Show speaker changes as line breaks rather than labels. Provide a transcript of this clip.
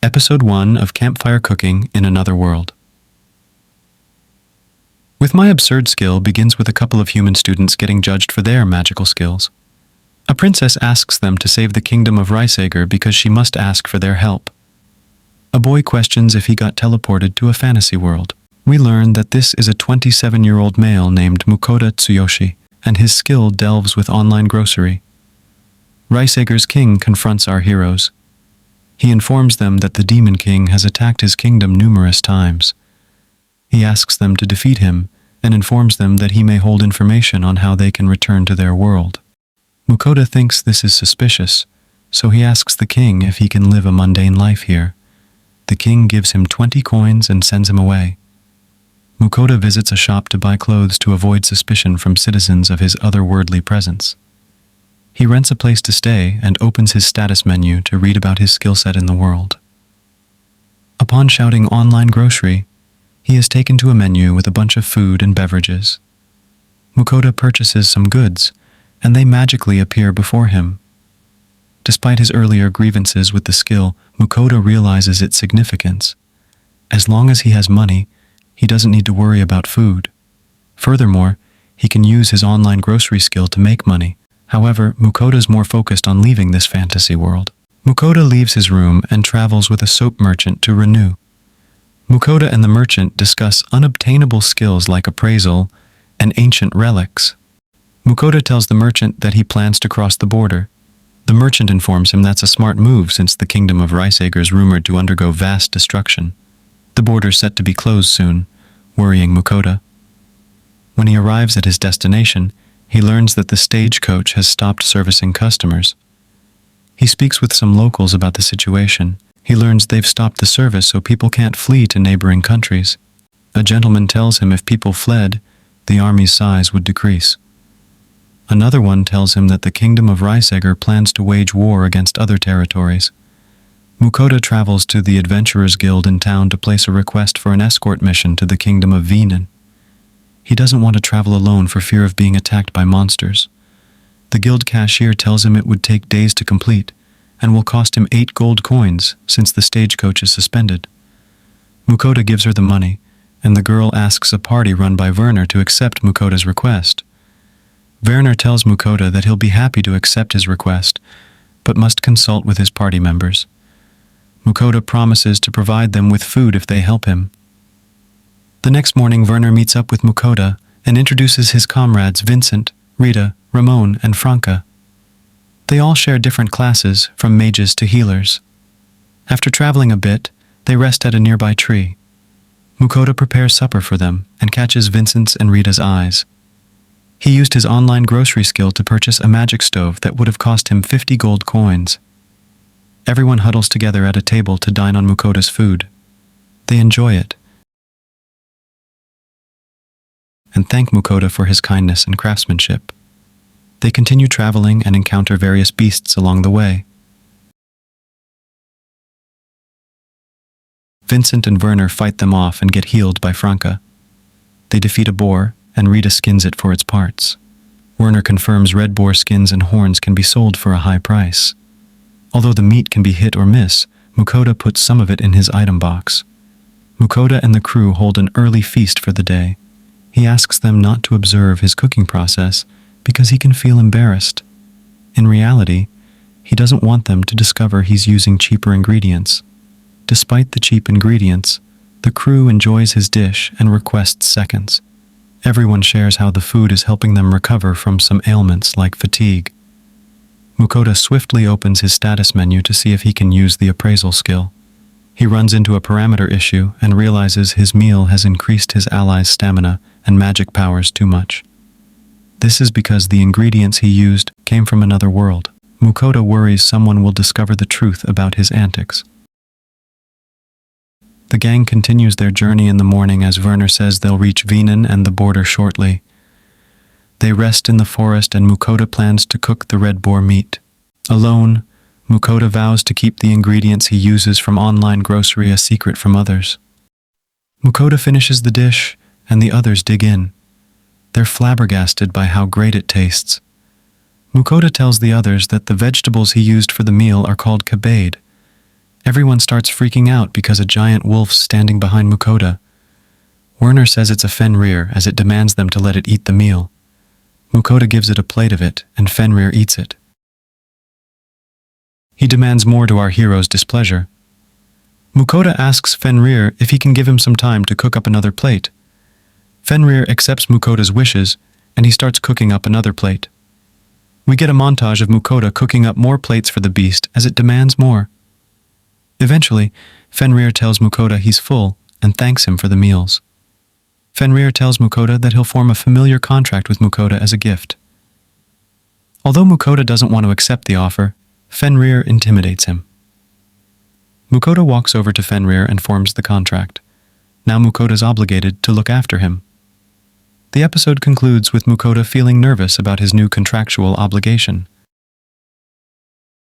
Episode 1 of Campfire Cooking in Another World. With My Absurd Skill begins with a couple of human students getting judged for their magical skills. A princess asks them to save the kingdom of Riceager because she must ask for their help. A boy questions if he got teleported to a fantasy world. We learn that this is a 27-year-old male named Mukoda Tsuyoshi, and his skill delves with online grocery. Riceager's king confronts our heroes. He informs them that the Demon King has attacked his kingdom numerous times. He asks them to defeat him and informs them that he may hold information on how they can return to their world. Mukoda thinks this is suspicious, so he asks the king if he can live a mundane life here. The king gives him 20 coins and sends him away. Mukoda visits a shop to buy clothes to avoid suspicion from citizens of his otherworldly presence. He rents a place to stay and opens his status menu to read about his skill set in the world. Upon shouting online grocery, he is taken to a menu with a bunch of food and beverages. Mukoda purchases some goods, and they magically appear before him. Despite his earlier grievances with the skill, Mukoda realizes its significance. As long as he has money, he doesn't need to worry about food. Furthermore, he can use his online grocery skill to make money. However, Mukoda's more focused on leaving this fantasy world. Mukoda leaves his room and travels with a soap merchant to Renew. Mukoda and the merchant discuss unobtainable skills like appraisal and ancient relics. Mukoda tells the merchant that he plans to cross the border. The merchant informs him that's a smart move since the kingdom of Riceager is rumored to undergo vast destruction. The border's set to be closed soon, worrying Mukoda. When he arrives at his destination, he learns that the stagecoach has stopped servicing customers. He speaks with some locals about the situation. He learns they've stopped the service so people can't flee to neighboring countries. A gentleman tells him if people fled, the army's size would decrease. Another one tells him that the kingdom of Riceager plans to wage war against other territories. Mukoda travels to the Adventurers Guild in town to place a request for an escort mission to the kingdom of Venan. He doesn't want to travel alone for fear of being attacked by monsters. The guild cashier tells him it would take days to complete, and will cost him 8 gold coins since the stagecoach is suspended. Mukoda gives her the money, and the girl asks a party run by Werner to accept Mukoda's request. Werner tells Mukoda that he'll be happy to accept his request, but must consult with his party members. Mukoda promises to provide them with food if they help him. The next morning, Werner meets up with Mukoda and introduces his comrades Vincent, Rita, Ramon, and Franca. They all share different classes, from mages to healers. After traveling a bit, they rest at a nearby tree. Mukoda prepares supper for them and catches Vincent's and Rita's eyes. He used his online grocery skill to purchase a magic stove that would have cost him 50 gold coins. Everyone huddles together at a table to dine on Mukoda's food. They enjoy it and thank Mukoda for his kindness and craftsmanship. They continue traveling and encounter various beasts along the way. Vincent and Werner fight them off and get healed by Franca. They defeat a boar, and Rita skins it for its parts. Werner confirms red boar skins and horns can be sold for a high price. Although the meat can be hit or miss, Mukoda puts some of it in his item box. Mukoda and the crew hold an early feast for the day. He asks them not to observe his cooking process because he can feel embarrassed. In reality, he doesn't want them to discover he's using cheaper ingredients. Despite the cheap ingredients, the crew enjoys his dish and requests seconds. Everyone shares how the food is helping them recover from some ailments like fatigue. Mukoda swiftly opens his status menu to see if he can use the appraisal skill. He runs into a parameter issue and realizes his meal has increased his allies' stamina and magic powers too much. This is because the ingredients he used came from another world. Mukoda worries someone will discover the truth about his antics. The gang continues their journey in the morning as Werner says they'll reach Venan and the border shortly. They rest in the forest and Mukoda plans to cook the red boar meat. Alone, Mukoda vows to keep the ingredients he uses from online grocery a secret from others. Mukoda finishes the dish, and the others dig in. They're flabbergasted by how great it tastes. Mukoda tells the others that the vegetables he used for the meal are called kabade. Everyone starts freaking out because a giant wolf's standing behind Mukoda. Werner says it's a Fenrir as it demands them to let it eat the meal. Mukoda gives it a plate of it, and Fenrir eats it. He demands more to our hero's displeasure. Mukoda asks Fenrir if he can give him some time to cook up another plate. Fenrir accepts Mukoda's wishes, and he starts cooking up another plate. We get a montage of Mukoda cooking up more plates for the beast as it demands more. Eventually, Fenrir tells Mukoda he's full and thanks him for the meals. Fenrir tells Mukoda that he'll form a familiar contract with Mukoda as a gift. Although Mukoda doesn't want to accept the offer, Fenrir intimidates him. Mukoda walks over to Fenrir and forms the contract. Now Mukoda's obligated to look after him. The episode concludes with Mukoda feeling nervous about his new contractual obligation.